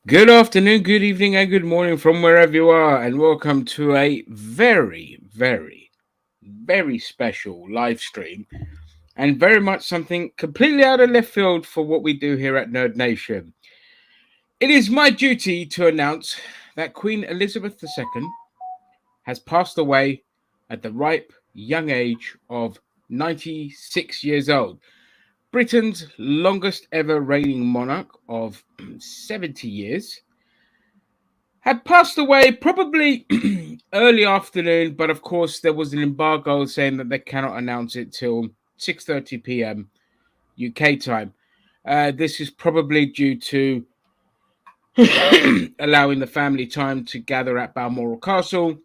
Good afternoon, good evening, and good morning from wherever you are, and welcome to a very special live stream, and very much something completely out of left field for what we do here at Nerd Nation. It is my duty to announce that Queen Elizabeth II has passed away at the ripe young age of 96 years old. Britain's longest ever reigning monarch of 70 years had passed away probably early afternoon, but of course there was an embargo saying that they cannot announce it till 6:30 p.m. UK time. This is probably due to allowing the family time to gather at Balmoral Castle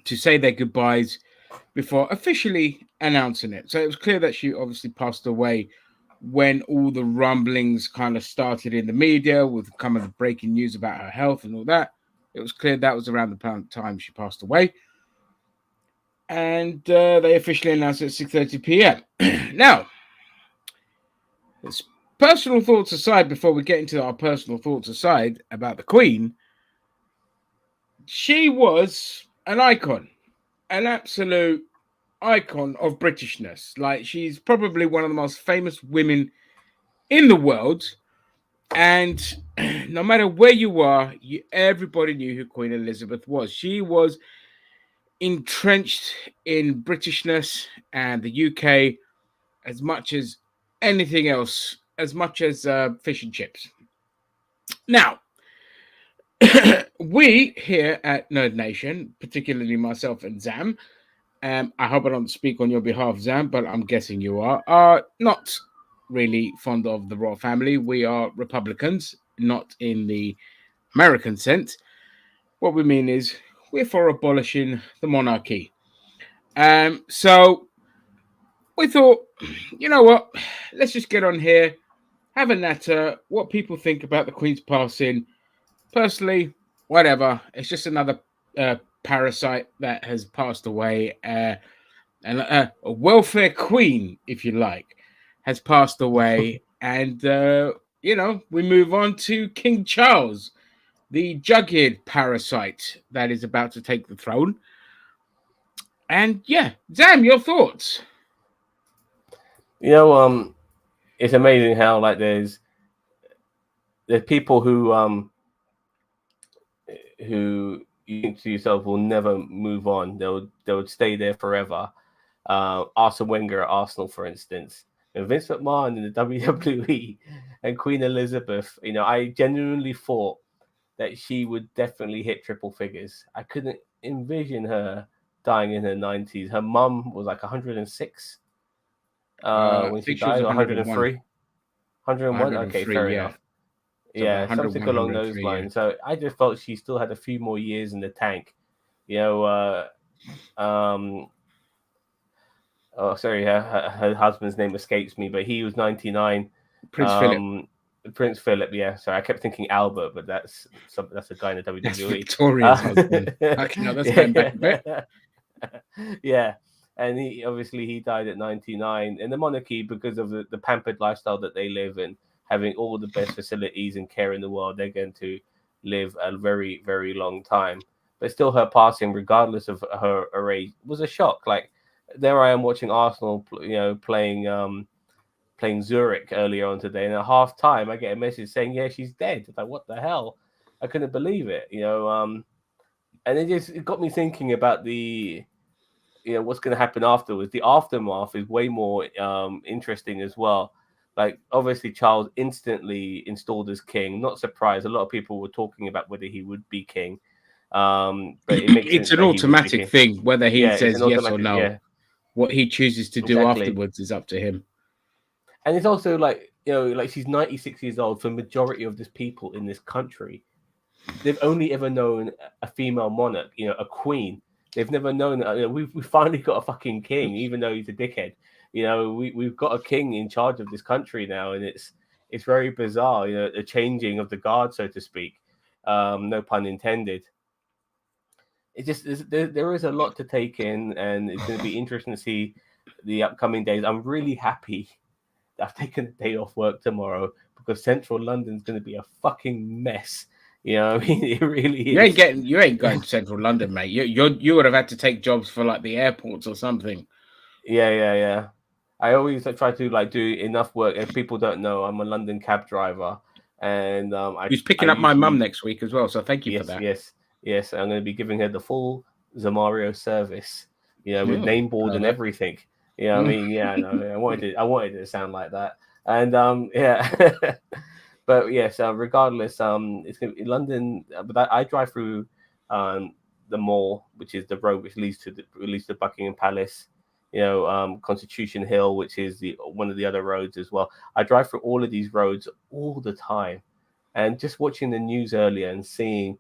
to say their goodbyes before officially announcing it. So it was clear that she obviously passed away when all the rumblings kind of started in the media with kind of the breaking news about her health and all that. It was clear that was around the time she passed away. And they officially announced it at 6:30 p.m. Now, personal thoughts aside, before we get into our personal thoughts aside about the Queen, she was an icon, an absolute icon of Britishness. Like, she's probably one of the most famous women in the world. And no matter where you are, everybody knew who Queen Elizabeth was. She was entrenched in Britishness and the UK as much as anything else, as much as fish and chips. Now, we here at Nerd Nation, particularly myself and Zam, I hope I don't speak on your behalf, Zam, but I'm guessing you are not really fond of the royal family. We are Republicans, not in the American sense. What we mean is we're for abolishing the monarchy. So we thought, you know what? Let's just get on here, have a natter, what people think about the Queen's passing. Personally, whatever. It's just another parasite that has passed away. And a welfare queen, if you like, has passed away. And, we move on to King Charles, the jugged parasite that is about to take the throne. And yeah, Zam, your thoughts? It's amazing how there's people who you think to yourself will never move on. They would stay there forever. Arsene Wenger at Arsenal, for instance, and Vince McMahon in the WWE, and Queen Elizabeth. I genuinely thought that she would definitely hit triple figures. I couldn't envision her dying in her 90s. Her mum was like 106 when she died, or 103. 101? Okay, fair enough. Yeah, something along those lines. So I just felt she still had a few more years in the tank. Her husband's name escapes me, but he was 99. Prince Philip. Prince Philip, yeah. Sorry, I kept thinking Albert, but that's a guy in the WWE. That's Victoria's husband. That's going back a bit. Yeah, and he died at 99. And the monarchy, because of the pampered lifestyle that they live in, having all the best facilities and care in the world, they're going to live a very, very long time. But still, her passing, regardless of her age, was a shock. Like, there I am watching Arsenal, playing Zurich earlier on today, and at half time I get a message saying, "Yeah, she's dead." It's like, what the hell? I couldn't believe it, and it got me thinking about what's going to happen afterwards. The aftermath is way more interesting as well. Like, obviously, Charles instantly installed as king. Not surprised. A lot of people were talking about whether he would be king. But it's an automatic thing, whether he says yes or no. Yeah. What he chooses to do afterwards is up to him. And it's also she's 96 years old. For the majority of this people in this country, they've only ever known a female monarch, a queen. They've never known. We finally got a fucking king, even though he's a dickhead. We've got a king in charge of this country now, and it's very bizarre. The changing of the guard, so to speak. No pun intended. It just there is a lot to take in, and it's going to be interesting to see the upcoming days. I'm really happy that I've taken a day off work tomorrow, because central London's going to be a fucking mess. You know what I mean? It really You is. ain't going to central London, mate. You would have had to take jobs for like the airports or something. Yeah. I always try to like do enough work. If people don't know, I'm a London cab driver, and He's I picking up my mum usually next week as well, so thank you for that. yes. I'm going to be giving her the full Zamario service, you know, with Yeah, name board and pervert. everything. You know what I mean? Yeah, no, I wanted it to sound like that, and yeah. But yes, regardless, it's going to be London. But I drive through um the mall, which is the road which leads to Buckingham Palace. You know, Constitution Hill, which is the one of the other roads as well. I drive through all of these roads all the time, and just watching the news earlier and seeing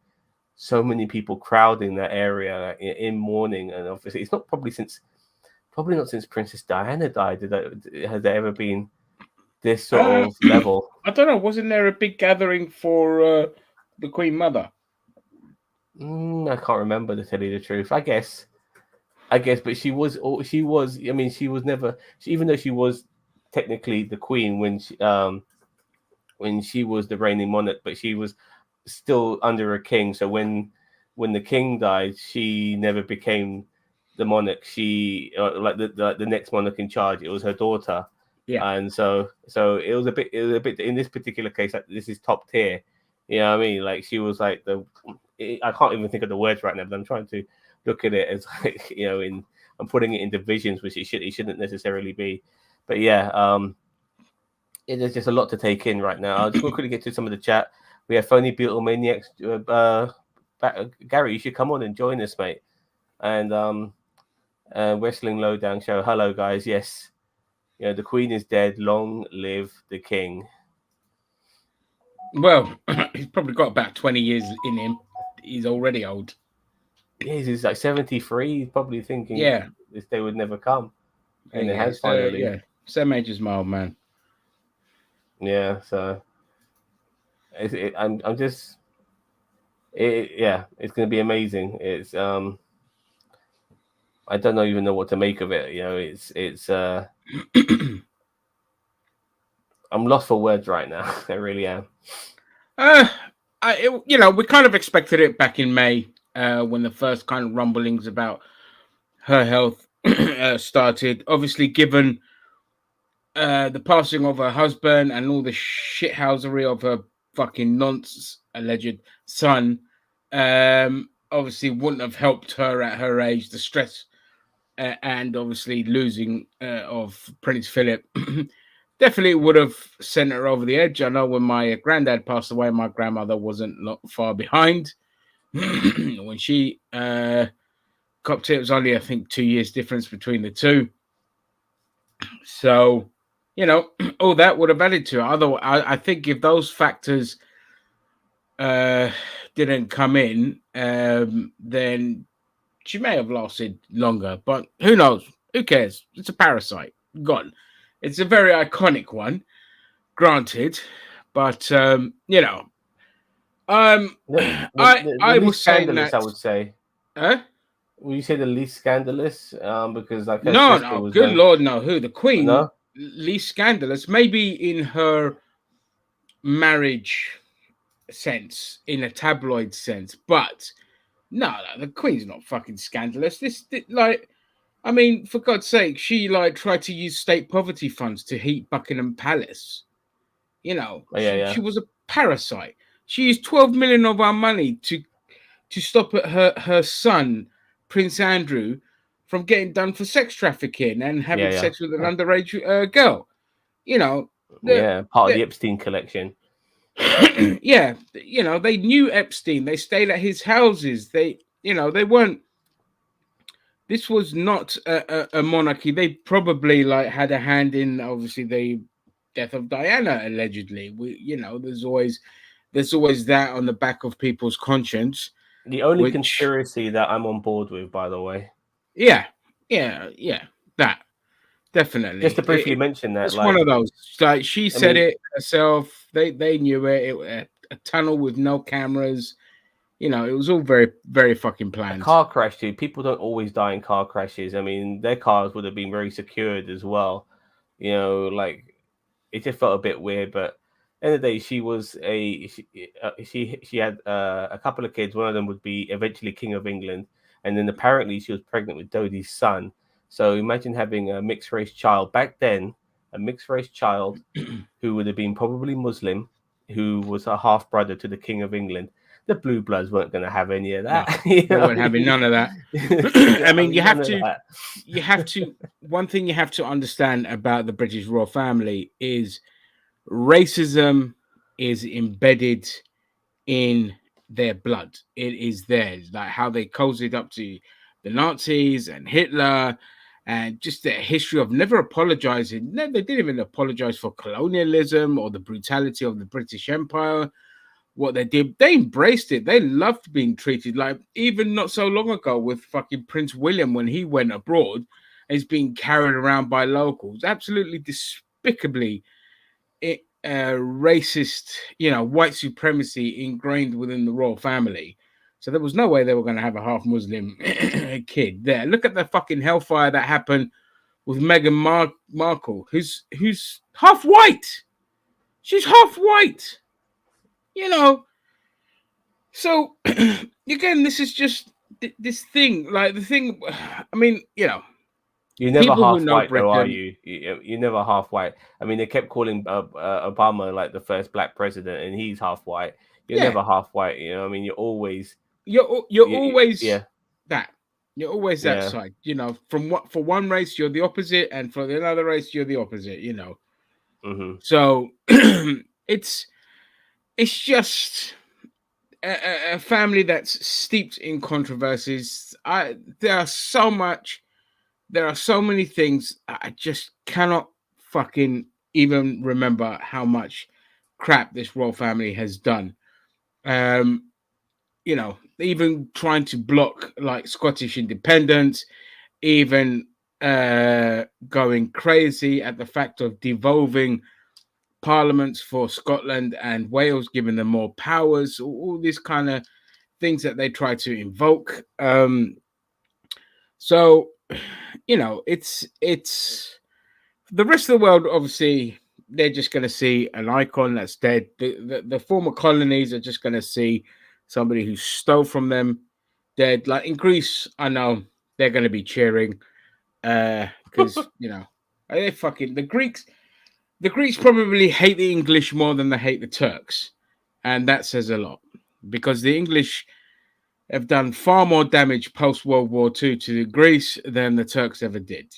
so many people crowding that area in mourning, and obviously it's not probably not since Princess Diana died. Has there ever been this sort Uh, of level? I don't know. Wasn't there a big gathering for the Queen Mother? I can't remember, to tell you the truth. I guess, but she was. I mean, she was never. Even though she was technically the queen when she was the reigning monarch, but she was still under a king. So when the king died, she never became the monarch. She like the next monarch in charge. It was her daughter, Yeah. and so it was a bit in this particular case. Like, this is top tier. You know what I mean? Like, she was like I can't even think of the words right now, but I'm trying to look at it as like, you know, I'm putting it in divisions, which it shouldn't necessarily be. But yeah, there's just a lot to take in right now. I'll just quickly get to some of the chat. We have Phony Beatlemaniacs. Gary, you should come on and join us, mate. And Wrestling Lowdown Show. Hello, guys. Yes, you know, the Queen is dead. Long live the King. Well, he's probably got about 20 years in him. He's already old. Yeah, he's like 73. He's probably thinking Yeah. this day would never come, and it Yeah. has finally. Yeah. Same age as my old man. Yeah, so I'm just yeah, it's gonna be amazing. It's I don't even know what to make of it. You know, it's I'm lost for words right now. I really am. We kind of expected it back in May when the first kind of rumblings about her health started. Obviously, given the passing of her husband and all the shithousery of her fucking nonce alleged son, obviously wouldn't have helped her at her age. The stress and obviously losing of Prince Philip definitely would have sent her over the edge. I know when my granddad passed away, my grandmother wasn't not far behind. When she copped it, it was only, I think, 2 years difference between the two. So, you know, all that would have added to it. Otherwise, I think if those factors didn't come in, then she may have lasted longer. But who knows? Who cares? It's a parasite. Gone. It's a very iconic one, granted. But you know, I least was saying scandalous, that. I would say. Huh? Will you say the least scandalous? Because like her No, sister no, was good going. lord, no. Who? The Queen, No, least scandalous, maybe in her marriage sense, in a tabloid sense, but no, the Queen's not fucking scandalous. Like, I mean, for God's sake, she like tried to use state poverty funds to heat Buckingham Palace. You know, oh, yeah, she was a parasite. She used 12 million of our money to stop her son, Prince Andrew, from getting done for sex trafficking and having yeah, sex with an underage girl. You know, the, yeah. Part of the the Epstein collection. yeah, you know, they knew Epstein. They stayed at his houses. They weren't. This was not a monarchy. They probably like had a hand in, obviously, the death of Diana, allegedly. There's always that on the back of people's conscience. The only Which, conspiracy that I'm on board with, by the way, yeah, that just definitely. to briefly mention that, It's one like, of those. Like she I said mean, it herself. They knew it. A tunnel with no cameras. You know, it was all very, very fucking a planned. car crash, dude. People don't always die in car crashes. I mean, their cars would have been very secured as well. You know, like, it just felt a bit weird, but end of the day, she had a couple of kids. One of them would be eventually King of England, and then apparently she was pregnant with Dodi's son. So imagine having a mixed race child back then, a mixed race child who would have been probably Muslim, who was a half brother to the King of England. The blue bloods weren't going to have any of No, that. You they know what weren't I having mean? none of that. Yeah, I mean, none of that. one thing you have to understand about the British royal family is racism is embedded in their blood. It is theirs, like how they cozied up to the Nazis and Hitler, and just their history of never apologizing. No, they didn't even apologize for colonialism or the brutality of the British Empire. What they did, they embraced it. They loved being treated like, even not so long ago with fucking Prince William when he went abroad, is being carried around by locals, absolutely despicably racist, white supremacy ingrained within the royal family. So there was no way they were going to have a half Muslim kid there. Look at the fucking hellfire that happened with Meghan Markle, who's half white. She's half white, you know. So again, this is just this thing, like the thing. I mean, You're never people who half know white, though, are Britain, you? You're never half white. I mean, they kept calling Obama like the first black president, and he's half white. You're yeah, never half white. You know, I mean, you're always, you're always yeah, that. You're always that yeah. side. From what for one race you're the opposite, and for the another race you're the opposite. Hmm. So it's just a family that's steeped in controversies. There are so many things I just cannot fucking even remember how much crap this royal family has done. Um, even trying to block like Scottish independence, even going crazy at the fact of devolving parliaments for Scotland and Wales, giving them more powers, all these kind of things that they try to invoke. So, it's the rest of the world. Obviously, they're just going to see an icon that's dead. The former colonies are just going to see somebody who stole from them dead. Like in Greece, I know they're going to be cheering because they fucking the Greeks. The Greeks probably hate the English more than they hate the Turks, and that says a lot because the English have done far more damage post World War II to Greece than the Turks ever did.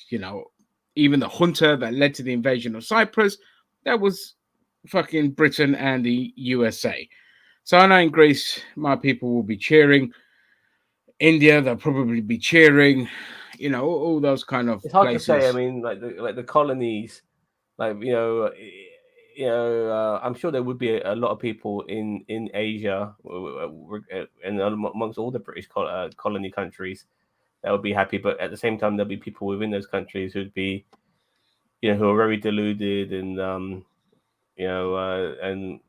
Even the junta that led to the invasion of Cyprus, that was fucking Britain and the USA. So I know in Greece, my people will be cheering. India, they'll probably be cheering. All those kind of It's hard to say. I places. mean, like the colonies, like I'm sure there would be a lot of people in Asia and amongst all the British colony countries that would be happy, but at the same time, there'll be people within those countries who'd be, who are very deluded and and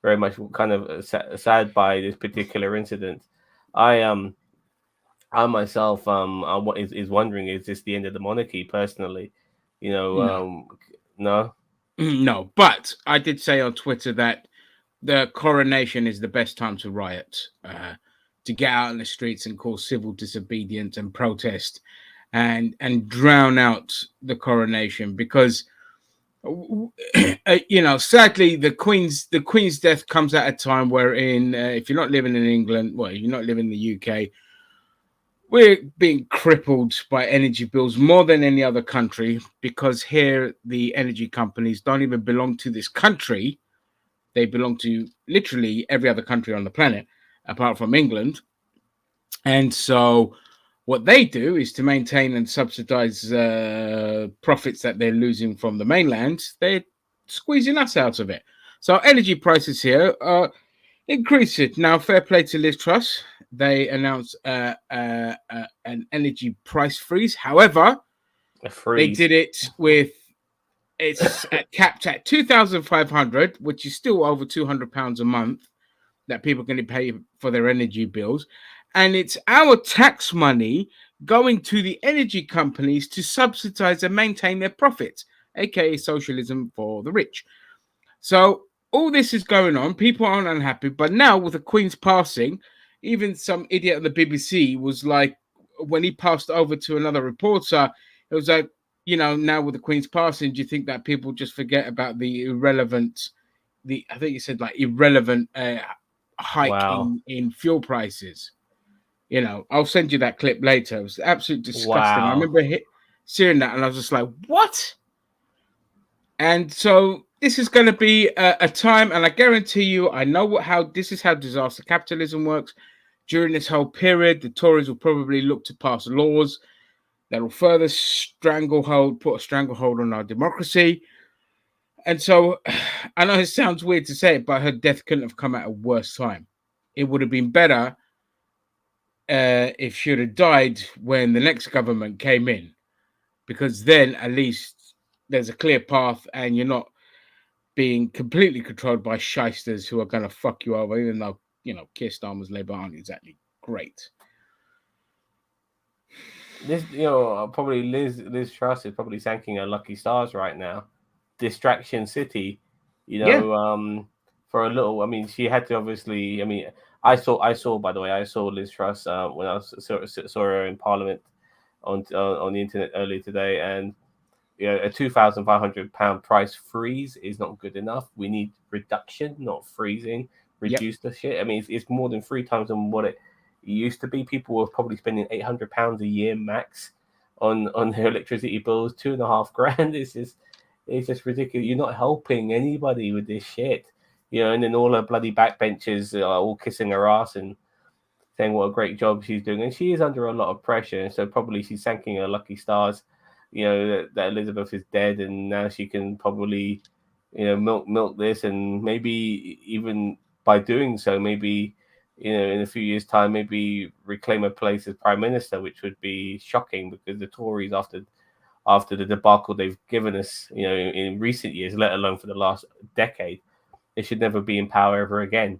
very much kind of sad by this particular incident. I I myself what is wondering, is this the end of the monarchy? Personally, No, no. no. But I did say on Twitter that the coronation is the best time to riot, to get out in the streets and cause civil disobedience and protest, and drown out the coronation because sadly the queen's death comes at a time wherein if you're not living in England, well, you're not living in the UK, we're being crippled by energy bills more than any other country because here the energy companies don't even belong to this country. They belong to literally every other country on the planet apart from England. And so what they do is to maintain and subsidize profits that they're losing from the mainland. They're squeezing us out of it. So energy prices here are increasing. Now, fair play to Liz Truss. They announced an energy price freeze. However, A they freeze. did it with it's capped at 2,500, which is still over £200 a month that people are going to pay for their energy bills. And it's our tax money going to the energy companies to subsidize and maintain their profits, aka socialism for the rich. So all this is going on. People aren't unhappy, but now with the Queen's passing, even some idiot at the BBC was like, when he passed over to another reporter, it was like, now with the Queen's passing, do you think that people just forget about the irrelevant, I think you said like irrelevant hike Wow. in fuel prices? I'll send you that clip later. It was absolutely disgusting. I Wow. remember seeing that, and I was just like, what? And so this is going to be a time, and I guarantee you, I know how disaster capitalism works. During this whole period, the Tories will probably look to pass laws that will further put a stranglehold on our democracy. And so I know it sounds weird to say it, but her death couldn't have come at a worse time. It would have been better if she would have died when the next government came in, because then at least there's a clear path and you're not being completely controlled by shysters who are going to fuck you over, even though, Keir Starmer's Labour aren't exactly great. This, probably Liz Truss is probably thanking her lucky stars right now. Distraction City, for a little. I mean, she had to obviously. I mean, I saw. By the way, I saw Liz Truss when I saw her in Parliament on the internet earlier today, and a £2,500 price freeze is not good enough. We need reduction, not freezing. Reduce the shit. I mean, it's more than 3 times than what it used to be. People were probably spending £800 a year max on their electricity bills. 2.5 grand. It's just ridiculous. You're not helping anybody with this shit. And then all her bloody backbenchers are all kissing her ass and saying what a great job she's doing. And she is under a lot of pressure. And so probably she's thanking her lucky stars, that Elizabeth is dead, and now she can probably, milk this, and maybe even by doing so, maybe, in a few years' time, maybe reclaim a place as prime minister, which would be shocking because the Tories, after the debacle they've given us, in recent years, let alone for the last decade, they should never be in power ever again.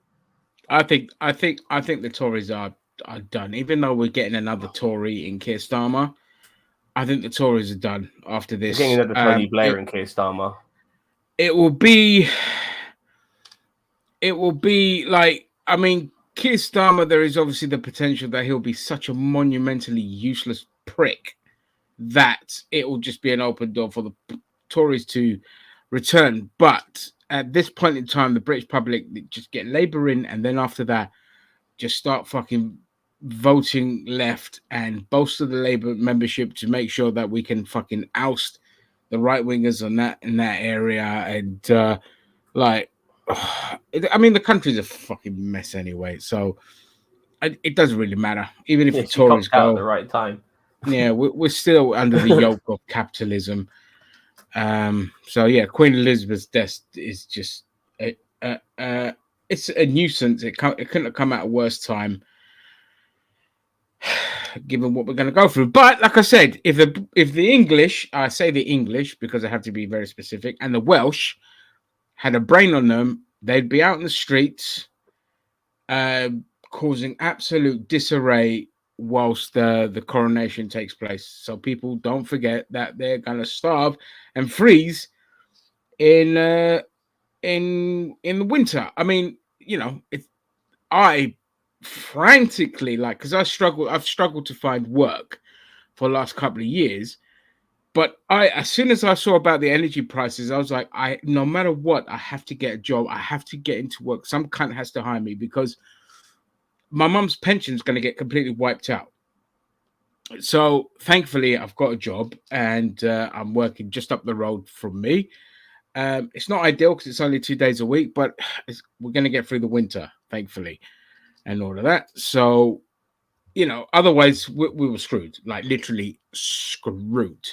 I think the Tories are done. Even though we're getting another Tory in Keir Starmer, I think the Tories are done after this. We're getting another Tony Blair and Keir Starmer. It will be like, I mean, Keir Starmer, there is obviously the potential that he'll be such a monumentally useless prick that it will just be an open door for the Tories to return. But at this point in time, the British public just get Labour in, and then after that, just start fucking voting left and bolster the Labour membership to make sure that we can fucking oust the right wingers in that area. And I mean, the country's a fucking mess anyway, so it doesn't really matter. Even if the Tories go at the right time. Yeah, we're still under the yoke of capitalism. So yeah, Queen Elizabeth's death is just it's a nuisance. It couldn't have come at a worse time, given what we're going to go through. But like I said, if the English, I say the English because I have to be very specific, and the Welsh had a brain on them, they'd be out in the streets, causing absolute disarray whilst the coronation takes place. So people don't forget that they're going to starve and freeze in the winter. I mean, I frantically, like, because I've struggled to find work for the last couple of years. But as soon as I saw about the energy prices, I was like, no matter what, I have to get a job. I have to get into work. Some cunt has to hire me because my mum's pension is going to get completely wiped out. So thankfully, I've got a job and I'm working just up the road from me. It's not ideal because it's only 2 days a week, but we're going to get through the winter, thankfully, and all of that. So, otherwise we were screwed, like literally screwed.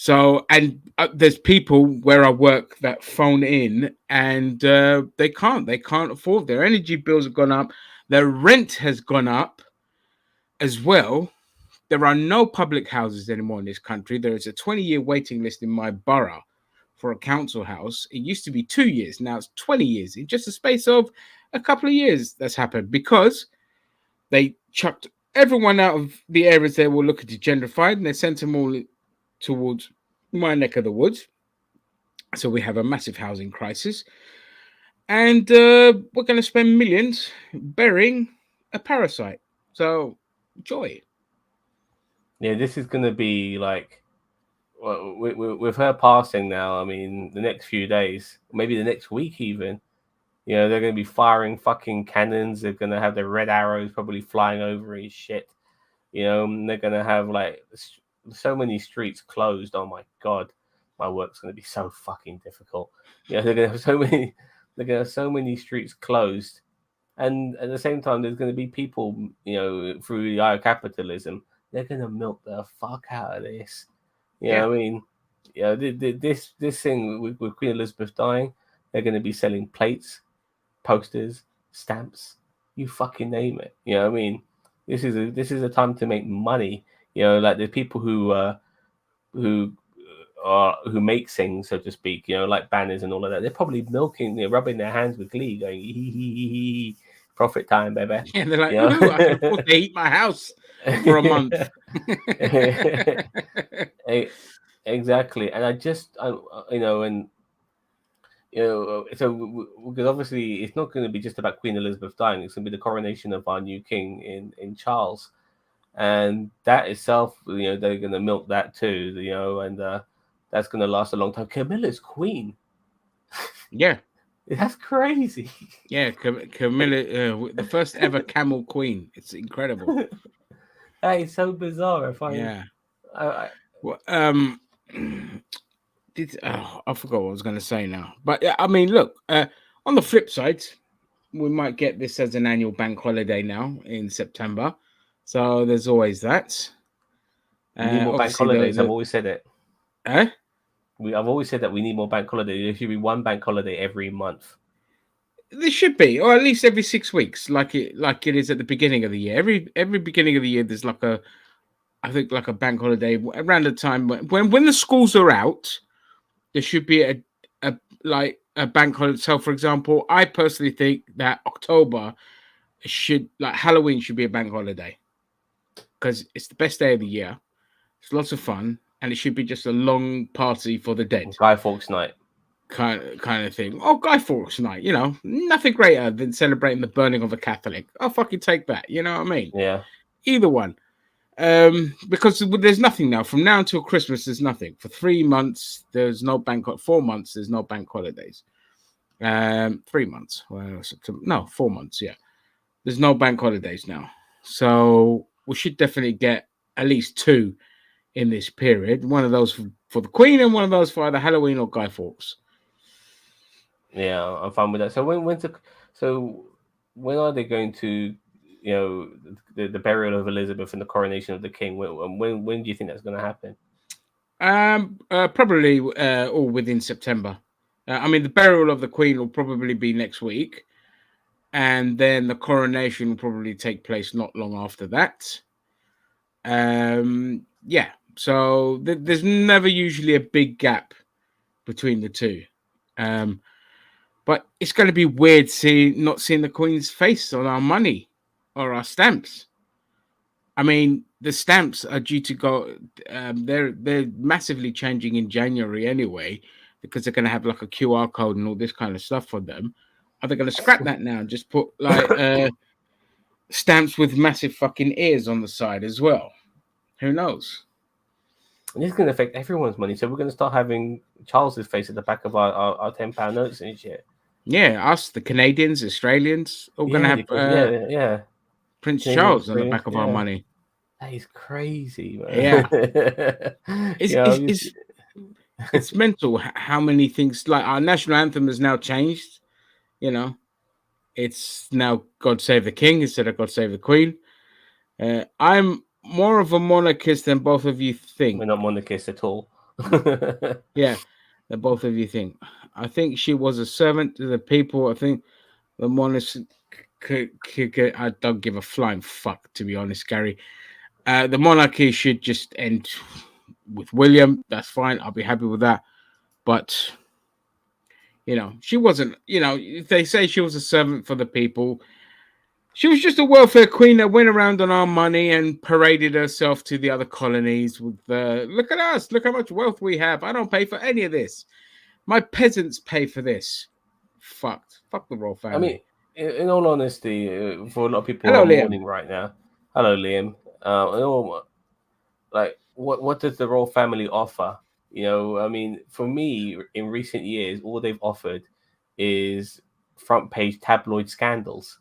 So, and there's people where I work that phone in and they can't afford. Their energy bills have gone up. Their rent has gone up as well. There are no public houses anymore in this country. There is a 20-year waiting list in my borough for a council house. It used to be 2 years. Now it's 20 years. In just a space of a couple of years that's happened because they chucked everyone out of the areas they were looking to gentrify and they sent them all towards my neck of the woods. So we have a massive housing crisis. and we're going to spend millions burying a parasite. So, joy. Yeah, this is going to be like, well, with her passing now. I mean, the next few days, maybe the next week even. They're going to be firing fucking cannons. They're going to have the red arrows probably flying over and shit. And they're going to have like so many streets closed. Oh my God, my work's going to be so fucking difficult. They're going to have so many, they're going to have so many streets closed. And at the same time, there's going to be people, through the eye of capitalism, they're going to milk the fuck out of this. Yeah. I mean, this thing with Queen Elizabeth dying, they're going to be selling plates, posters, stamps, you fucking name it. I mean, this is a time to make money. Like the people who make things, so to speak. Like banners and all of that. They're probably milking, rubbing their hands with glee, going hee hee hee hee. Profit time, baby. Yeah, they're like, ooh, I can afford to heat my house for a month. Exactly, and so because obviously it's not going to be just about Queen Elizabeth dying. It's going to be the coronation of our new king in Charles, and that itself, they're going to milk that too, and that's going to last a long time. Camilla's queen. Yeah. That's crazy. Yeah, Camilla, the first ever camel queen. It's incredible. That is so bizarre. Well, I forgot what I was going to say now. But I mean, look, on the flip side, we might get this as an annual bank holiday now in September. So there's always that. We need more bank holidays. I've always said it. Eh? I've always said that we need more bank holidays. There should be one bank holiday every month. There should be, or at least every 6 weeks, like it is at the beginning of the year. Every beginning of the year, there's like a bank holiday around the time when the schools are out. There should be a bank holiday. So, for example, I personally think that October Halloween should be a bank holiday because it's the best day of the year. It's lots of fun, and it should be just a long party for the dead. Guy Fawkes night. Kind of thing. Oh, Guy Fawkes night. Nothing greater than celebrating the burning of a Catholic. I'll fucking take that. You know what I mean? Yeah. Either one. Because there's nothing now. From now until Christmas, there's nothing. For 3 months, there's no 4 months, there's no bank holidays. 3 months. Well, no, 4 months. Yeah, there's no bank holidays now. So we should definitely get at least 2 in this period. One of those for the Queen, and one of those for either Halloween or Guy Fawkes. Yeah, I'm fine with that. So when are they going to, the burial of Elizabeth and the coronation of the king? When do you think that's going to happen? Probably all within September. I mean, the burial of the Queen will probably be next week, and then the coronation will probably take place not long after that. Yeah. So there's never usually a big gap between the two. But it's going to be weird not seeing the Queen's face on our money or our stamps. I mean, the stamps are due to go. They're massively changing in January anyway, because they're going to have like a QR code and all this kind of stuff for them. Are they going to scrap that now and just put like stamps with massive fucking ears on the side as well? Who knows? And this is going to affect everyone's money. So we're going to start having Charles's face at the back of our £10 notes and shit. Yeah, us, the Canadians, Australians, all going to have Prince Charles on the back of our money. That is crazy, man. Yeah. It's mental how many things, like our national anthem has now changed. It's now God Save the King instead of God Save the Queen. I'm more of a monarchist than both of you think. We're not monarchists at all. Yeah, than both of you think. I think she was a servant to the people. I think the monarchy I don't give a flying fuck, to be honest, Gary. The monarchy should just end with William. That's fine. I'll be happy with that. But, she wasn't, if they say she was a servant for the people, she was just a welfare queen that went around on our money and paraded herself to the other colonies with, look at us, look how much wealth we have. I don't pay for any of this. My peasants pay for this. fucked. Fuck the royal I mean, family. in all honesty, for a lot of people who Hello, are Liam. mourning right now, hello, Liam. In all, like, what does the royal family offer? I mean, for me, in recent years, all they've offered is front page tabloid scandals.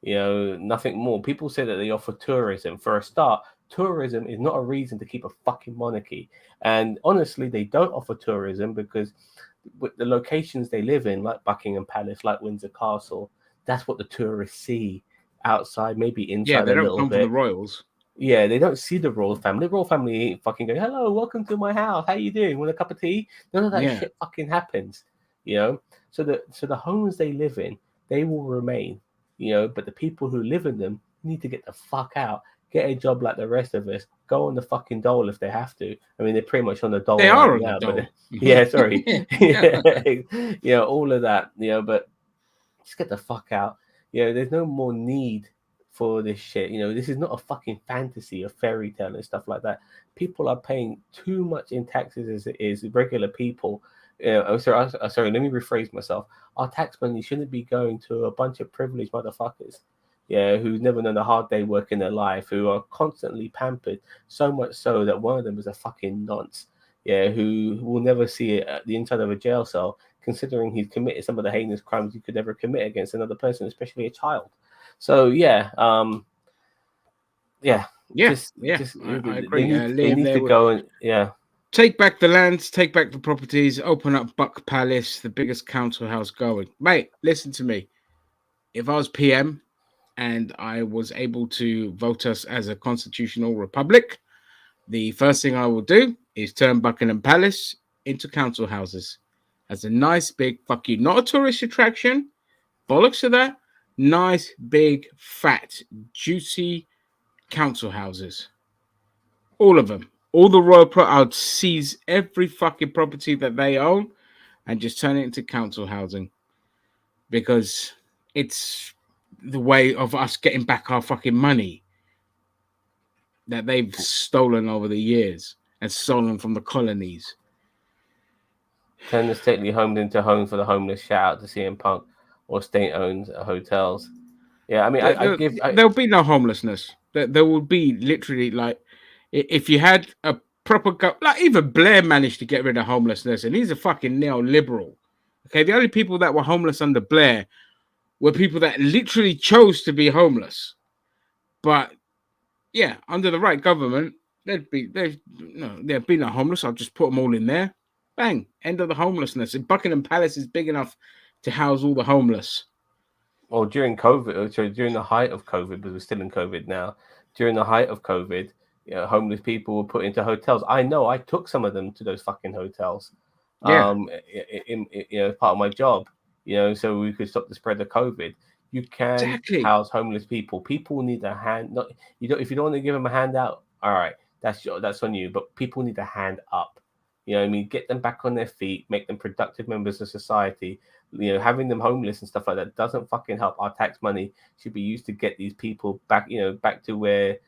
Nothing more. People say that they offer tourism. For a start, tourism is not a reason to keep a fucking monarchy. And honestly, they don't offer tourism because with the locations they live in, like Buckingham Palace, like Windsor Castle, that's what the tourists see outside, maybe Yeah, inside they a don't little come for the bit. royals. Yeah, they don't see the royal family. The royal family ain't fucking going, hello, welcome to my house. How you doing? Want a cup of tea? None of that Yeah. shit fucking happens. You know? So the homes they live in, they will remain. But the people who live in them need to get the fuck out. Get a job like the rest of us. Go on the fucking dole if they have to. I mean, they're pretty much on the They dole right are on the now, but dole. yeah, sorry. Yeah. Yeah, all of that. But just get the fuck out. There's no more need for this shit. This is not a fucking fantasy, a fairy tale and stuff like that. People are paying too much in taxes as it is. Regular people. Sorry. Let me rephrase myself. Our tax money shouldn't be going to a bunch of privileged motherfuckers. Yeah, who's never known a hard day work in their life, who are constantly pampered, so much so that one of them is a fucking nonce. Yeah, who will never see it at the inside of a jail cell, considering he's committed some of the heinous crimes you could ever commit against another person, especially a child. So yeah, Yeah. just Yeah. just I they agree. need Liam, to go and take back the lands, take back the properties, open up Buck Palace, the biggest council house going. Mate, listen to me. If I was PM and I was able to vote us as a constitutional republic, the first thing I will do is turn Buckingham Palace into council houses as a nice big fuck you, not a tourist attraction. Bollocks to that. Nice big fat juicy council houses, all of them. All the royal I'd seize every fucking property that they own and just turn it into council housing because it's the way of us getting back our fucking money that they've stolen over the years and stolen from the colonies. turn the stately homes into homes for the homeless. Shout out to CM Punk or state-owned hotels. Yeah, I mean, I There, give there'll be no homelessness. There will be literally like if you had a proper like even Blair managed to get rid of homelessness, and he's a fucking neoliberal. Okay, the only people that were homeless under Blair were people that literally chose to be homeless. But yeah, under the right government, there'd be no homeless. I'll just put them all in there. Bang, end of the homelessness. And Buckingham Palace is big enough to house all the homeless. well, during COVID, so during the height of COVID, because we're still in COVID now, during the height of COVID, homeless people were put into hotels. I know I took some of them to those fucking hotels, Yeah, as part of my job, so we could stop the spread of COVID. You can exactly. house homeless people. People need a hand. Not you don't. If you don't want to give them a hand out, all right, that's on you. But people need a hand up. I mean, get them back on their feet, make them productive members of society. Having them homeless and stuff like that doesn't fucking help. Our tax money should be used to get these people back, back to where,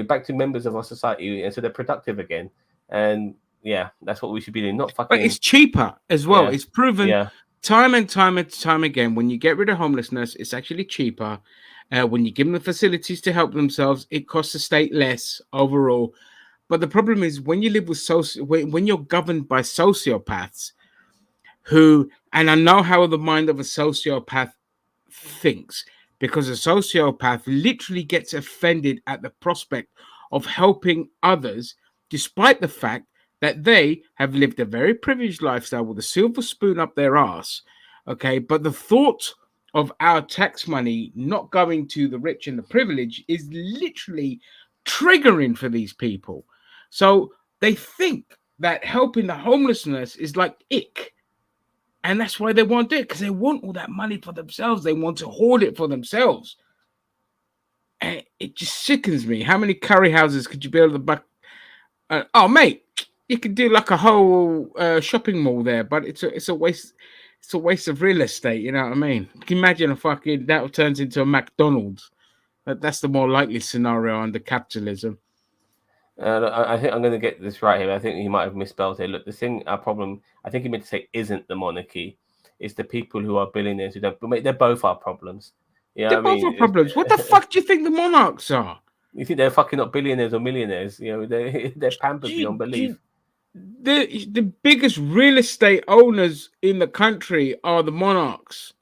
back to members of our society, and so they're productive again. And yeah, that's what we should be doing. Not But it's fucking cheaper as well. yeah, It's proven yeah. time and time and time again. When you get rid of homelessness, it's actually cheaper. When you give them the facilities to help themselves, it costs the state less overall. But the problem is when you live with when you're governed by sociopaths who, and I know how the mind of a sociopath thinks, because a sociopath literally gets offended at the prospect of helping others, despite the fact that they have lived a very privileged lifestyle with a silver spoon up their ass. Okay, but the thought of our tax money not going to the rich and the privileged is literally triggering for these people. So they think that helping the homelessness is like ick, and that's why they won't do it, because they want all that money for themselves. They want to hoard it for themselves. And it just sickens me. How many curry houses could you build at the back? Oh, mate, you could do like a whole shopping mall there, but it's a waste. It's a waste of real estate. You know what I mean? Can you imagine a fucking that turns into a McDonald's? That's the more likely scenario under capitalism. I think I'm going to get this right here. I think he might have misspelled here. Look, our problem, I think he meant to say isn't the monarchy. It's the people who are billionaires who don't. But mate, they're both our problems. You know They're what I both mean? our problems. What the fuck do you think the monarchs are? You think they're fucking not billionaires or millionaires? You know, they're pampered beyond belief. The biggest real estate owners in the country are the monarchs.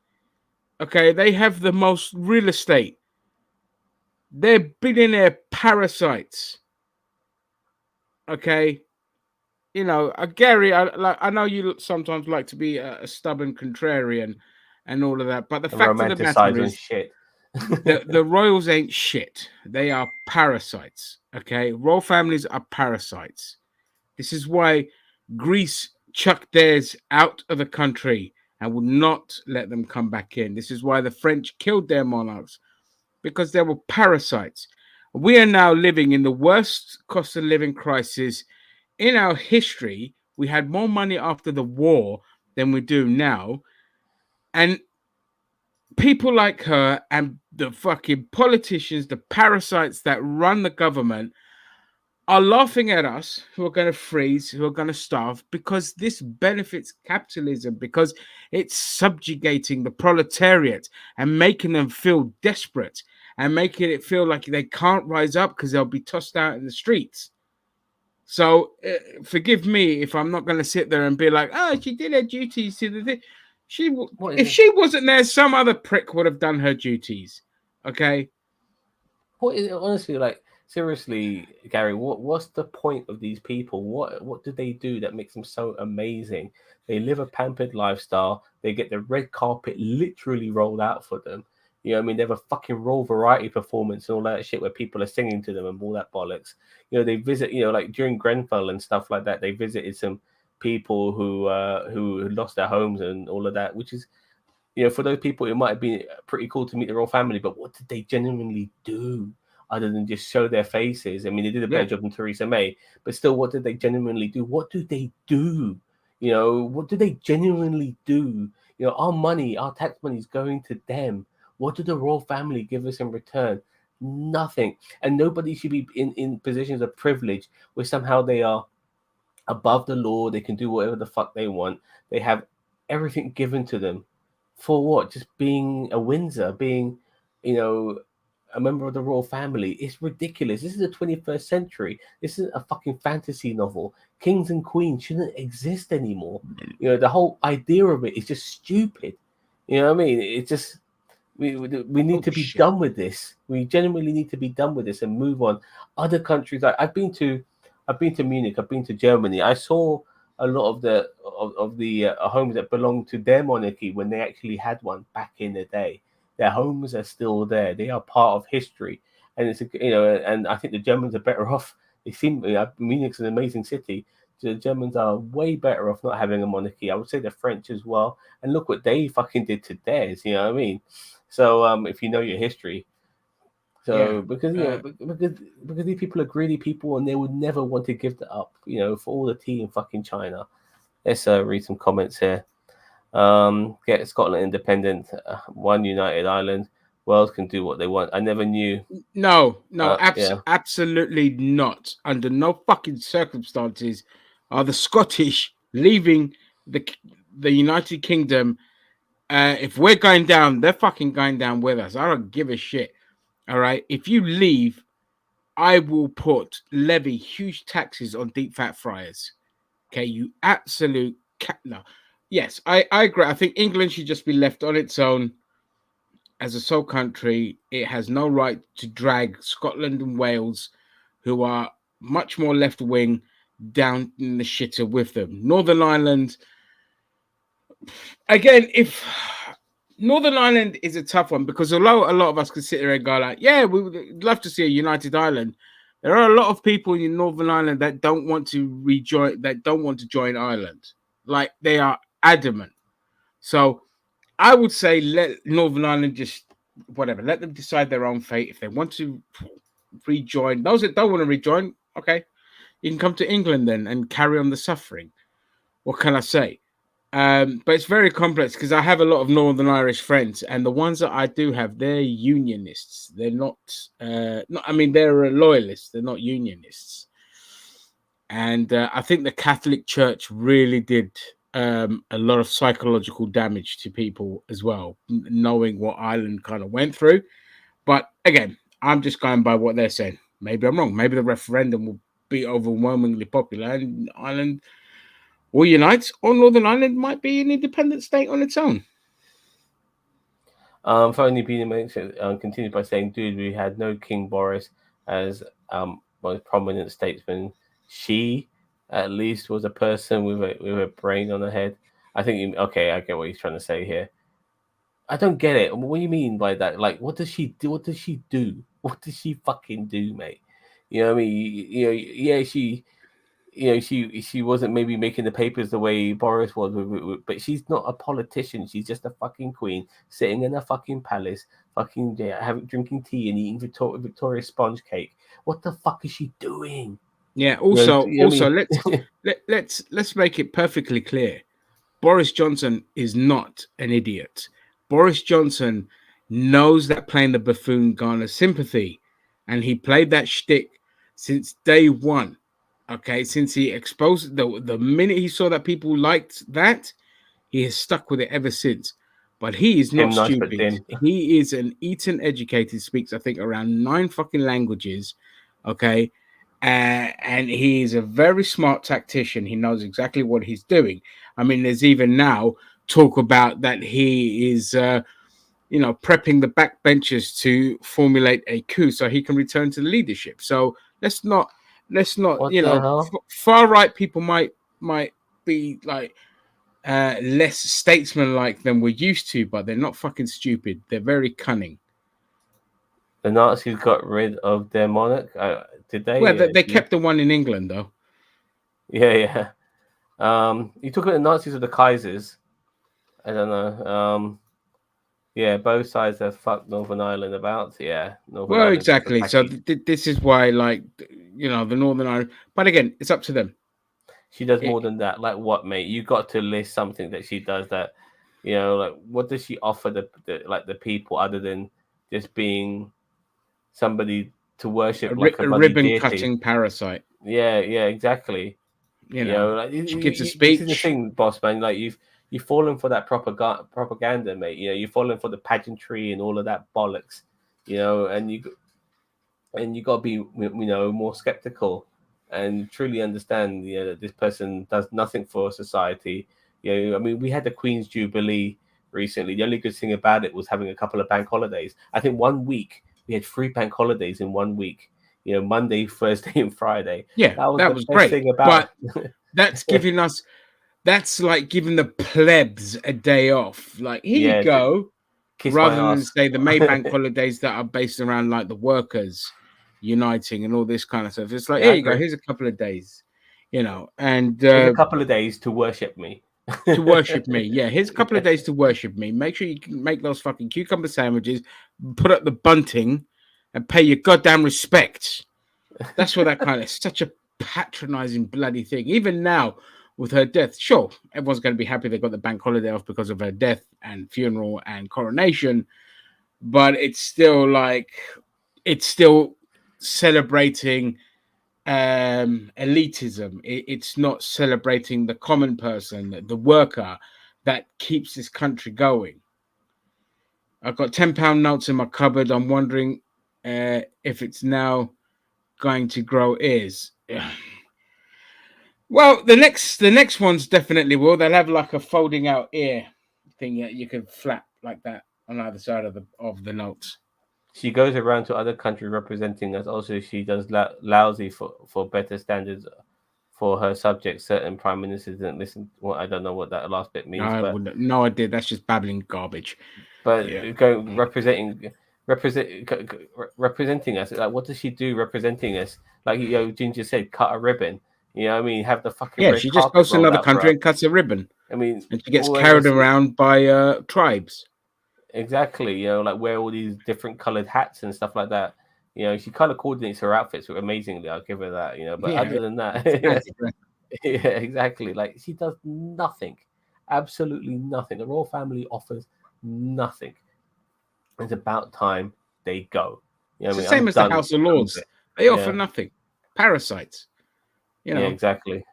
Okay, they have the most real estate. They're billionaire parasites. Okay, you know, Gary. I know you sometimes like to be a stubborn contrarian and all of that, but the And fact of the matter romanticize on is, shit. the royals ain't shit. They are parasites. Okay, royal families are parasites. This is why Greece chucked theirs out of the country and would not let them come back in. This is why the French killed their monarchs, because they were parasites. We are now living in the worst cost of living crisis in our history. We had more money after the war than we do now. And people like her and the fucking politicians, the parasites that run the government, are laughing at us who are going to freeze, who are going to starve, because this benefits capitalism, because it's subjugating the proletariat and making them feel desperate and making it feel like they can't rise up because they'll be tossed out in the streets. So forgive me if I'm not going to sit there and be like, oh, she did her duties to the thing. If she wasn't there, some other prick would have done her duties. Okay. What is it, honestly, like, seriously, Gary, what's the point of these people? What do they do that makes them so amazing? They live a pampered lifestyle. They get the red carpet literally rolled out for them. You know what I mean? They have a fucking Royal Variety performance and all that shit where people are singing to them and all that bollocks. You know, they visit, you know, like during Grenfell and stuff like that, they visited some people who lost their homes and all of that, which is, you know, for those people, it might have been pretty cool to meet the royal family, but what did they genuinely do other than just show their faces? I mean, they did a better job than Theresa May, but still, what did they genuinely do? What do they do? You know, what do they genuinely do? You know, our money, our tax money is going to them. What do the royal family give us in return? Nothing. And nobody should be in positions of privilege where somehow they are above the law. They can do whatever the fuck they want. They have everything given to them. For what? Just being a Windsor, being, you know, a member of the royal family. It's ridiculous. This is the 21st century. This isn't a fucking fantasy novel. Kings and queens shouldn't exist anymore. You know, the whole idea of it is just stupid. You know what I mean? It's just, we need to be done with this. We genuinely need to be done with this and move on. Other countries, I've been to Munich, I've been to Germany. I saw a lot of the homes that belonged to their monarchy when they actually had one back in the day. Their homes are still there. They are part of history, and it's, you know, and I think the Germans are better off. They seem, Munich's an amazing city. The Germans are way better off not having a monarchy. I would say the French as well. And look what they fucking did to theirs. You know what I mean? So if you know your history, so because you know because these people are greedy people and they would never want to give that up. You know, for all the tea in fucking China. Let's read some comments here. Get Scotland independent, one united Ireland. Wales can do what they want. I never knew. No, absolutely not. Under no fucking circumstances are the Scottish leaving the United Kingdom. If we're going down, they're fucking going down with us. I don't give a shit. All right. If you leave, I will levy huge taxes on deep fat fryers. Okay, you absolute no. Yes, I agree. I think England should just be left on its own as a sole country. It has no right to drag Scotland and Wales, who are much more left wing, down in the shitter with them. Northern Ireland, again, if Northern Ireland is a tough one, because although a lot of us could sit there and go like, yeah, we would love to see a united Ireland, there are a lot of people in Northern Ireland that don't want to join Ireland. Like, they are adamant. So I would say let Northern Ireland just whatever, let them decide their own fate. If they want to rejoin, those that don't want to rejoin, okay, you can come to England then and carry on the suffering. What can I say? But it's very complex because I have a lot of Northern Irish friends, and the ones that I do have, they're unionists. They're not, I mean, they're loyalists. They're not unionists. And I think the Catholic Church really did a lot of psychological damage to people as well, knowing what Ireland kind of went through. But again, I'm just going by what they're saying. Maybe I'm wrong. Maybe the referendum will be overwhelmingly popular and Ireland will unite, or Northern Ireland might be an independent state on its own. Finally, being mentioned, continued by saying, "Dude, we had no King Boris as most prominent statesman. She, at least, was a person with a brain on her head." I think, okay, I get what he's trying to say here. I don't get it. What do you mean by that? Like, what does she do? What does she do? What does she fucking do, mate? You know what I mean? Yeah, she wasn't maybe making the papers the way Boris was, but she's not a politician. She's just a fucking queen sitting in a fucking palace, fucking having drinking tea and eating Victoria sponge cake. What the fuck is she doing? Yeah. You know what Let's make it perfectly clear. Boris Johnson is not an idiot. Boris Johnson knows that playing the buffoon garners sympathy, and he played that shtick since day one. Okay, since he exposed the minute he saw that people liked that, he has stuck with it ever since. But he is not Tim nice but stupid. dim. He is an Eton educated, speaks I think around 9 fucking languages. Okay, and he's a very smart tactician. He knows exactly what he's doing. I mean, there's even now talk about that he is, prepping the backbenchers to formulate a coup so he can return to the leadership. So let's not, What the hell? far right people might be like less statesman-like than we're used to, but they're not fucking stupid. They're very cunning. The Nazis got rid of their monarch. Did they? Well, they kept the one in England though. Yeah. You talk about the Nazis or the Kaisers? I don't know. Yeah, both sides have fucked Northern Ireland about. Yeah, Northern Well, Ireland. exactly. So this is why, like, the Northern Ireland. But again, it's up to them. She does more than that. Like what, mate? You got to list something that she does that, like what does she offer the people other than just being somebody to worship like a bloody ribbon deity? cutting parasite. Yeah, exactly. Like, she gives a this is the speech. thing, boss man. Like you've fallen for that propaganda, mate. You've fallen for the pageantry and all of that bollocks. And you got to be more skeptical and truly understand that this person does nothing for society. I mean, we had the Queen's Jubilee recently. The only good thing about it was having a couple of bank holidays. I think 1 week we had 3 bank holidays in 1 week. Monday, Thursday, and Friday. Yeah, that was that the was best great. thing about it. That's giving us. That's like giving the plebs a day off. Like, here you go. Rather than say the May bank holidays that are based around like the workers uniting and all this kind of stuff. It's like, here you go. Here's a couple of days, and here's a couple of days to worship me. To worship me. Yeah, here's a couple of days to worship me. Make sure you can make those fucking cucumber sandwiches, put up the bunting, and pay your goddamn respects. That's what that kind of such a patronizing bloody thing. Even now, with her death, sure, everyone's going to be happy they got the bank holiday off because of her death and funeral and coronation, but it's still celebrating elitism. It's not celebrating the common person, the worker that keeps this country going. I've got £10 notes in my cupboard. I'm wondering if it's now going to grow ears. Well, the next ones definitely will. They'll have like a folding out ear thing that you can flap like that on either side of the notes. She goes around to other countries representing us. Also, she does lousy for better standards for her subjects. Certain prime ministers didn't listen. Well, I don't know what that last bit means. No idea. That's just babbling garbage. But representing us. Like, what does she do representing us? Like Ginger said, cut a ribbon. You know what I mean? Have the fucking red she just goes to another country and cuts a ribbon. I mean, and she gets carried around by tribes. Exactly, like wear all these different colored hats and stuff like that. She kind of coordinates her outfits amazingly. I'll give her that. But other than that, yeah, exactly. Like she does nothing, absolutely nothing. The royal family offers nothing. It's about time they go. It's the same as the House of Lords. They offer nothing. Parasites. Yeah, exactly.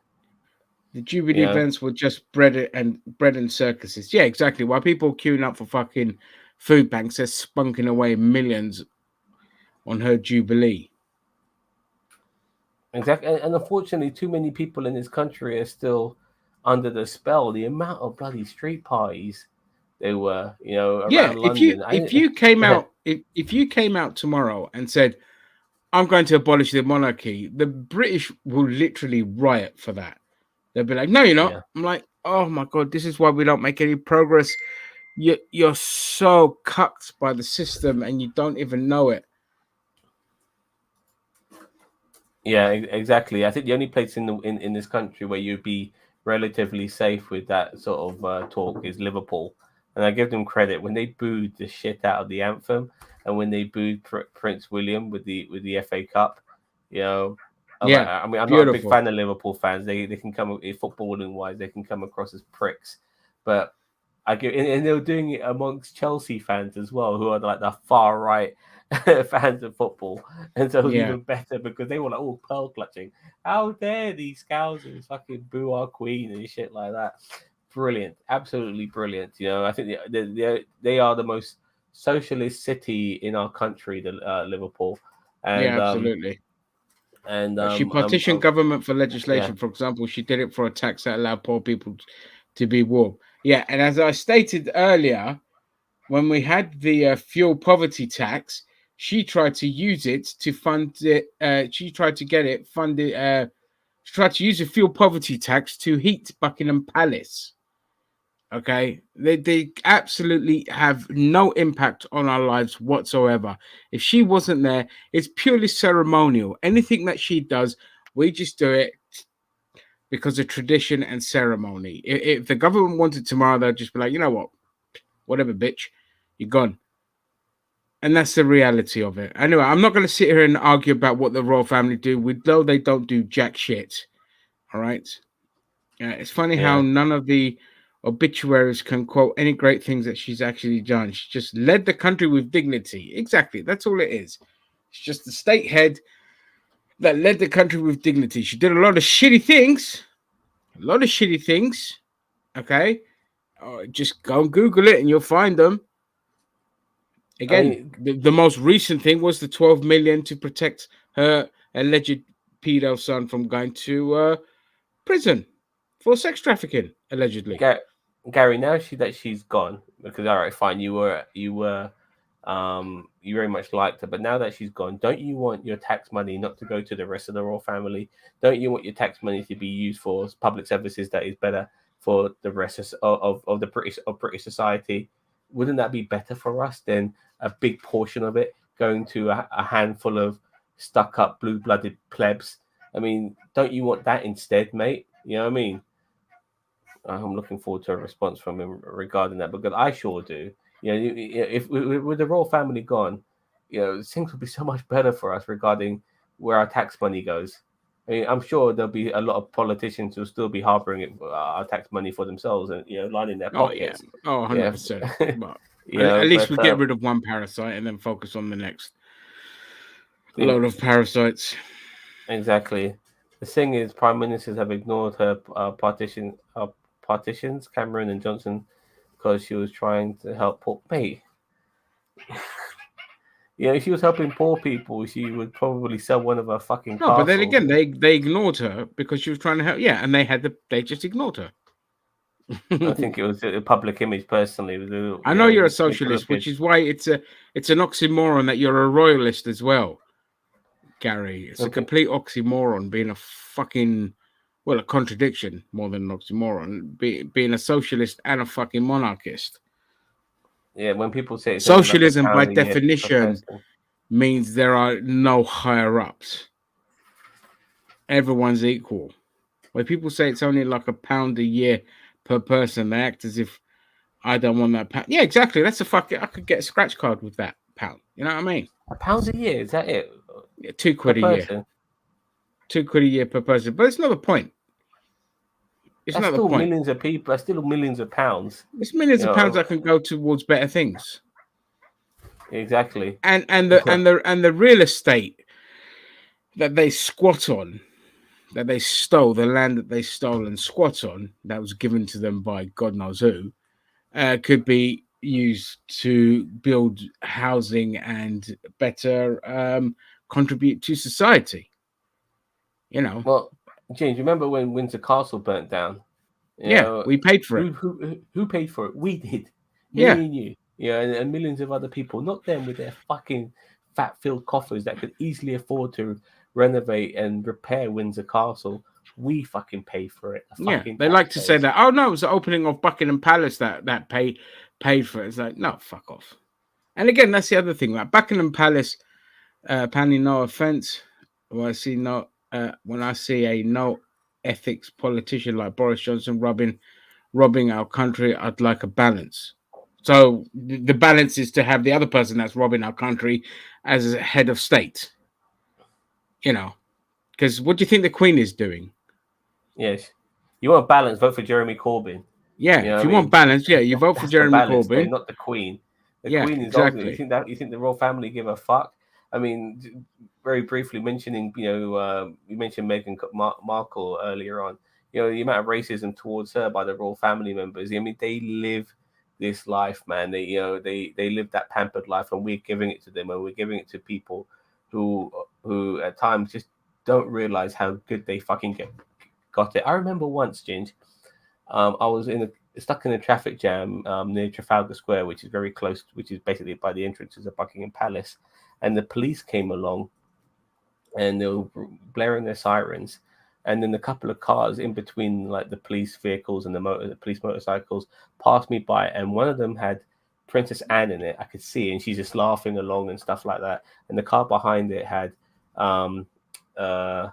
The Jubilee events were just bread and circuses. Yeah, exactly. While people queuing up for fucking food banks, they're spunking away millions on her Jubilee. Exactly, and unfortunately, too many people in this country are still under the spell. The amount of bloody street parties there were, Yeah, around London. if you came out if you came out tomorrow and said, I'm going to abolish the monarchy, the British will literally riot for that. They'll be like, no, you're not. Yeah. I'm like, oh my God, this is why we don't make any progress. You're so cucked by the system and you don't even know it. Yeah, exactly. I think the only place in this country where you'd be relatively safe with that sort of talk is Liverpool, and I give them credit when they booed the shit out of the anthem, and when they booed Prince William with the FA Cup. Yeah, I mean, I'm not a big beautiful. fan of Liverpool fans. They can come footballing wise, they can come across as pricks, but I give, and they were doing it amongst Chelsea fans as well, who are like the far right fans of football, and so it was Yeah, even better because they were like, "Oh, pearl clutching! How dare these scousers fucking boo our queen and shit like that!" Brilliant, absolutely brilliant. I think they are the most socialist city in our country, the Liverpool, yeah, and absolutely. She partitioned government for yeah, legislation. For example, she did it for a tax that allowed poor people to be warm. Yeah, and as I stated earlier, when we had the fuel poverty tax, she tried to use it to fund it. She tried to get it funded. She tried to use the fuel poverty tax to heat Buckingham Palace. Okay, they absolutely have no impact on our lives whatsoever. If she wasn't there, it's purely ceremonial. Anything that she does, we just do it because of tradition and ceremony. If the government wanted tomorrow, they'll just be like, you know what, whatever, bitch, you're gone. And that's the reality of it. Anyway, I'm not going to sit here and argue about what the royal family do. We know they don't do jack shit. All right. It's funny how yeah. none of the obituaries can quote any great things that she's actually done. She just led the country with dignity. Exactly. That's all it is. She's just the state head that led the country with dignity. She did a lot of shitty things. A lot of shitty things. Okay. Just go and Google it and you'll find them. I Again, mean, the most recent thing was the 12 million to protect her alleged pedo son from going to prison for sex trafficking, allegedly. Gary, now she's gone, because all right, fine, you very much liked her, but now that she's gone, don't you want your tax money not to go to the rest of the royal family? Don't you want your tax money to be used for public services that is better for the rest of the British society? Wouldn't that be better for us than a big portion of it going to a handful of stuck up blue blooded plebs? I mean, don't you want that instead, mate? You know what I mean? I'm looking forward to a response from him regarding that, because I sure do. If with the royal family gone, things would be so much better for us regarding where our tax money goes. I mean, I'm sure there'll be a lot of politicians who'll still be harboring our tax money for themselves and lining their Oh yeah, pockets. oh Yeah, 100%. But at least but we get rid of one parasite and then focus on the next the, load of parasites. exactly. The thing is, prime ministers have ignored her partitions, Cameron and Johnson, because she was trying to help poor mate. If she was helping poor people, she would probably sell one of her fucking No, but then castles. again, they ignored her because she was trying to help. Yeah, and they just ignored her. I think it was a public image personally. I know you're a Make her look socialist, which good. is why it's an oxymoron that you're a royalist as well, Gary. It's a Okay. complete oxymoron being a fucking a contradiction more than an oxymoron. Being a socialist and a fucking monarchist. Yeah, when people say it's only like a Socialism, by pound a year per definition, person. means there are no higher ups. Everyone's equal. When people say it's only like £1 a year per person, they act as if I don't want that pound. Yeah, exactly. That's a fucking. I could get a scratch card with that pound. You know what I mean? £1 a year, is that it? Yeah, Per £2 a year. person? £2 a year per person. But it's not the point. It's That's not the still point. millions of people. That's still millions of pounds. It's millions of pounds that can go towards better things. Exactly. And the real estate that they squat on that they stole, the land that they stole and squat on, that was given to them by God knows who, could be used to build housing and better contribute to society. You know, Well, James, remember when Windsor Castle burnt down? You yeah, know, we paid for it. who paid for it? We did, Yeah, me and you. Yeah, and millions of other people, not them with their fucking fat-filled coffers that could easily afford to renovate and repair Windsor Castle. We fucking paid for it, the yeah. fucking They like to say taxpayers. that. Oh no, it was the opening of Buckingham Palace that paid for it. It's like, no, fuck off. And again, that's the other thing. Like Buckingham Palace, apparently, no offense. When I see a no ethics politician like Boris Johnson robbing our country, I'd like a balance. So the balance is to have the other person that's robbing our country as a head of state. You know, because what do you think the Queen is doing? Yes, you want balance? Vote for Jeremy Corbyn. Yeah, You know if what I you want mean? balance, yeah, you vote for That's the Jeremy balance there, Corbyn. not the Queen. The Yeah, Queen is ultimately. exactly. You think the royal family give a fuck? I mean, very briefly mentioning, you mentioned Markle earlier on. You know, the amount of racism towards her by the royal family members. I mean, they live this life, man. They live that pampered life, and we're giving it to them, and we're giving it to people who at times just don't realize how good they fucking got it. I remember once, Ginge, I was stuck in a traffic jam near Trafalgar Square, which is very close, which is basically by the entrances of Buckingham Palace, and the police came along and they were blaring their sirens, and then a couple of cars in between, like the police vehicles and the police motorcycles, passed me by, and one of them had Princess Anne in it. I could see, and she's just laughing along and stuff like that. And the car behind it had um, uh,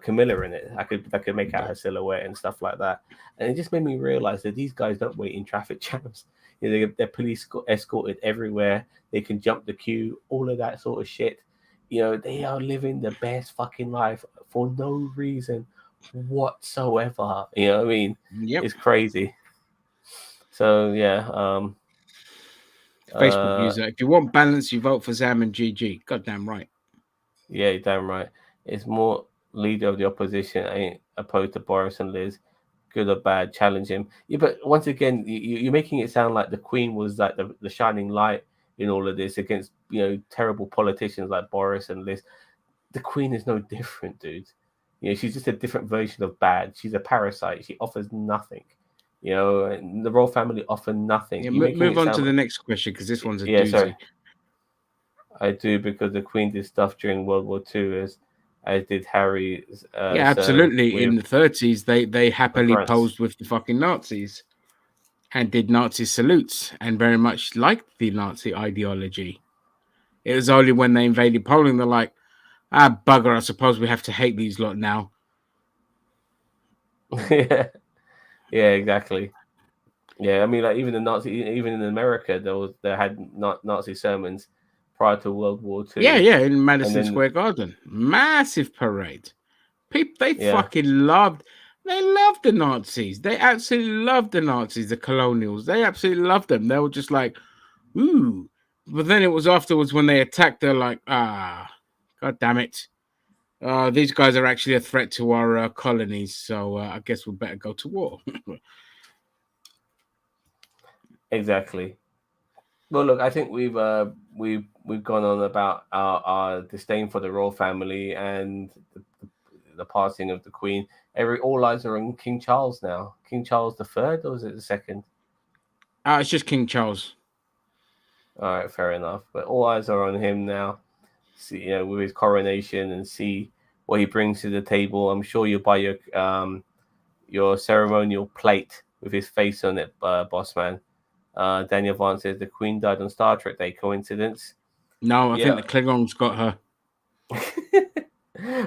Camilla in it. I could make out her silhouette and stuff like that. And it just made me realize that these guys don't wait in traffic jams. You know, they're police escorted everywhere. They can jump the queue, all of that sort of shit. You know, they are living the best fucking life for no reason whatsoever. You know what I mean? Yep. It's crazy. So yeah, Facebook uh, user. If you want balance, you vote for Zam and GG. Goddamn right. yeah, you're damn right. It's more leader of the opposition ain't opposed to Boris and Liz. Good or bad, challenge him. Yeah, but once again, you're making it sound like the Queen was like the shining light in all of this against terrible politicians like Boris and Liz. The Queen is no different, dude. You know, she's just a different version of bad. She's a parasite. She offers nothing. You know, and the royal family offer nothing. Yeah, You're making move it on to sound the like, next question because this one's a yeah, sorry. doozy. I do because the Queen did stuff during World War II as did Harry. Yeah, So absolutely. In with the 30s, they happily France. posed with the fucking Nazis and did Nazi salutes and very much liked the Nazi ideology. It was only when they invaded Poland they're like, ah, bugger, I suppose we have to hate these lot now. Yeah, yeah, exactly. Yeah, I mean, like even even in America, there had not Nazi sermons prior to World War Yeah, II, yeah, in and Madison then Square Garden. Massive parade. People, yeah, they loved the Nazis. They absolutely loved the Nazis, the colonials. They absolutely loved them. They were just like, ooh. But then it was afterwards when they attacked, they're like, ah, god damn it. These guys are actually a threat to our colonies, so I guess we better go to war. exactly. Well, look, I think we've gone on about our disdain for the royal family and the passing of the Queen. All eyes are on King Charles now. King Charles the Third, or is it the second? It's just King Charles. All right, fair enough. But all eyes are on him now. See, with his coronation and see what he brings to the table. I'm sure you'll buy your ceremonial plate with his face on it, boss man. Daniel Vance says the Queen died on Star Trek Day. Coincidence? No, I think Yeah. the Klingons got her.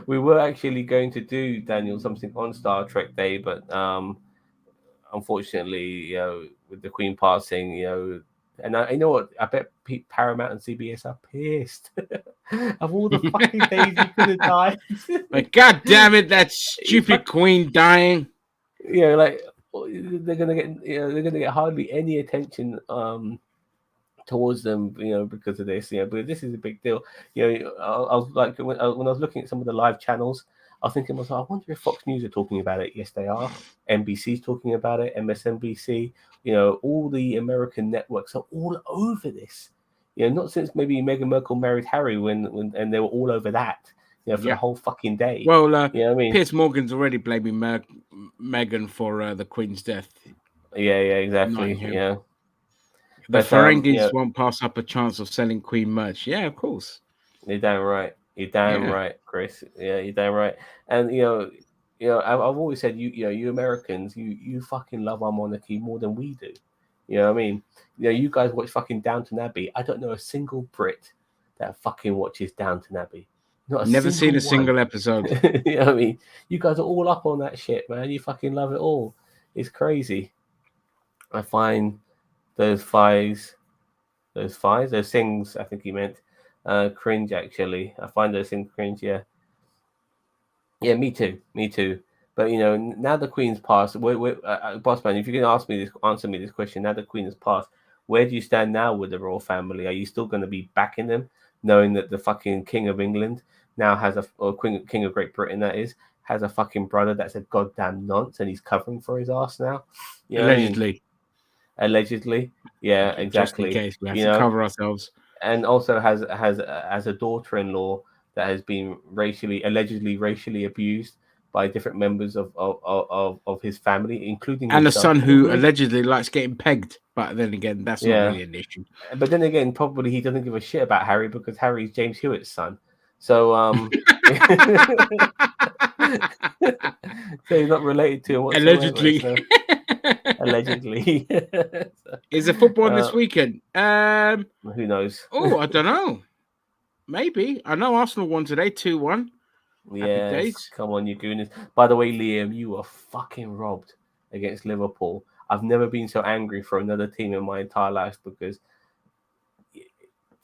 We were actually going to do Daniel something on Star Trek Day, but unfortunately, with the Queen passing, and I know what I bet Paramount and CBS are pissed of all the fucking days you could have died. Like, god damn it, that stupid Queen dying. Like they're gonna get hardly any attention towards them, because of this, but this is a big deal. I was like when I was looking at some of the live channels, I was thinking to myself, I wonder if Fox News are talking about it. Yes, they are. NBC's talking about it. MSNBC. All the American networks are all over this. Not since maybe Meghan Markle married Harry when and they were all over that. For the Yeah. whole fucking day. Well, You know what I mean? Piers Morgan's already blaming Meghan for the Queen's death. Yeah, exactly. Nottingham. Yeah. The But Ferengis won't pass up a chance of selling Queen merch. Yeah, of course. you're damn right. You're damn Yeah. right, Chris. Yeah, you're damn right. And I've always said you Americans, you fucking love our monarchy more than we do. You know what I mean? You guys watch fucking Downton Abbey. I don't know a single Brit that fucking watches Downton Abbey. Not a Never seen a one. single episode. You know what I mean? You guys are all up on that shit, man. You fucking love it all. It's crazy. I find those things, I think he meant, cringe, actually. I find those things cringe, yeah. Yeah, me too. But, now the Queen's passed. Boss man, if you can answer me this question, now the Queen has passed, where do you stand now with the royal family? Are you still going to be backing them, knowing that the fucking King of England now has King of Great Britain, that is, has a fucking brother that's a goddamn nonce and he's covering for his ass now? You know Allegedly. what I mean? Allegedly. Yeah, Okay, exactly. Just in case we have to cover ourselves. And also has a daughter-in-law that has been allegedly racially abused by different members of his family, including And a himself, son who probably. allegedly likes getting pegged. But then again, that's not really an issue. But then again, probably he doesn't give a shit about Harry because Harry's James Hewitt's son. So so he's not related to him whatsoever. Allegedly. So, allegedly. Is there football this weekend? Who knows? I don't know. Maybe. I know Arsenal won today, 2-1. Yes, come on, you gooners. By the way, Liam, you were fucking robbed against Liverpool. I've never been so angry for another team in my entire life because...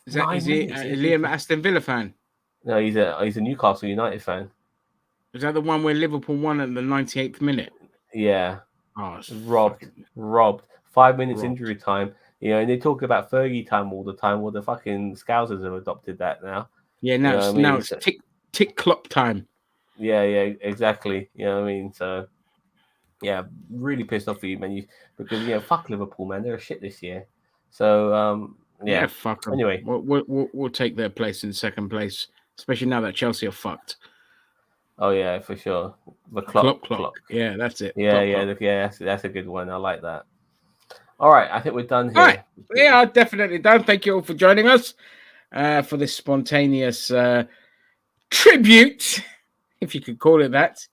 Is he Liam Aston Villa fan? No, he's a Newcastle United fan. Is that the one where Liverpool won at the 98th minute? Yeah. Oh, robbed. 5 minutes injury time. And they talk about Fergie time all the time. Well, the fucking Scousers have adopted that now. Yeah, now it's tick clock time. Yeah, exactly. You know what I mean? So, yeah, really pissed off for you, man. Because fuck Liverpool, man. They're a shit this year. So, yeah. Fuck them. Anyway, we'll take their place in second place, especially now that Chelsea are fucked. Oh yeah, for sure. The clock. Yeah, that's it. Yeah. That's a good one. I like that. All right, I think we're done here. All right. Yeah, definitely done. Thank you all for joining us for this spontaneous tribute, if you could call it that,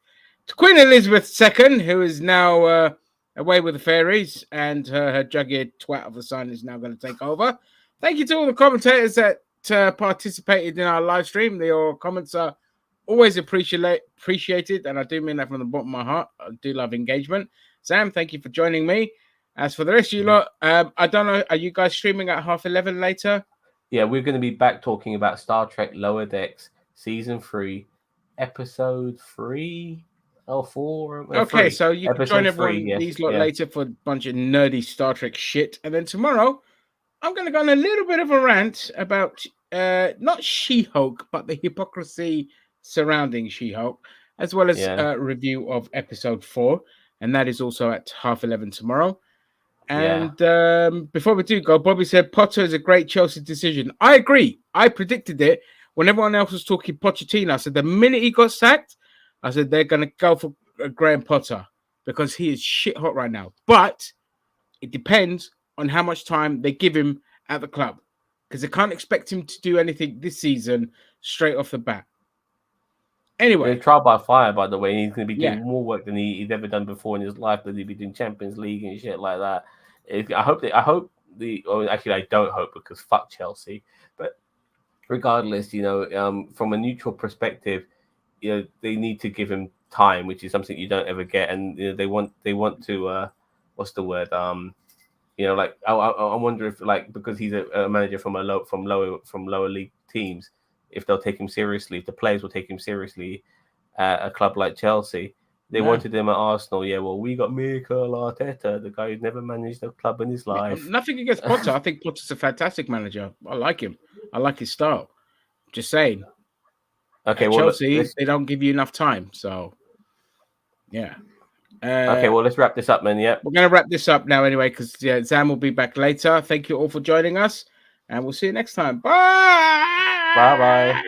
to Queen Elizabeth II, who is now away with the fairies, and her jug-eared twat of a son is now going to take over. Thank you to all the commentators that participated in our live stream. Your comments are always appreciated, and I do mean that from the bottom of my heart. I do love engagement. Sam, thank you for joining me. As for the rest of you lot, I don't know, are you guys streaming at 11:30 later? Yeah, we're going to be back talking about Star Trek Lower Decks, Season 3, Episode 3 or 4. Okay, 3. so you can join everyone these lot later for a bunch of nerdy Star Trek shit. And then tomorrow, I'm going to go on a little bit of a rant about not She-Hulk, but the hypocrisy surrounding She-Hulk, as well as a review of Episode 4. And that is also at 11:30 tomorrow. And before we do go, Bobby said Potter is a great Chelsea decision. I agree. I predicted it when everyone else was talking Pochettino. I said the minute he got sacked, I said they're going to go for Graham Potter because he is shit hot right now. But it depends on how much time they give him at the club, because they can't expect him to do anything this season straight off the bat. Anyway, trial by fire, by the way. He's going to be doing more work than he's ever done before in his life. That he'll be doing Champions League and shit like that. I hope actually I don't hope, because fuck Chelsea. But regardless, from a neutral perspective, they need to give him time, which is something you don't ever get. And they want to what's the word? Like I wonder if, like, because he's a manager from lower league teams, if they'll take him seriously, if the players will take him seriously at a club like Chelsea. They wanted him at Arsenal. Yeah, well, we got Mikel Arteta, the guy who's never managed a club in his life. Nothing against Potter. I think Potter's a fantastic manager. I like him. I like his style. Just saying. Okay, At well, Chelsea, they don't give you enough time. So, yeah. Okay, well, let's wrap this up, man. Yeah. We're going to wrap this up now anyway, because Zam will be back later. Thank you all for joining us, and we'll see you next time. Bye. Bye-bye.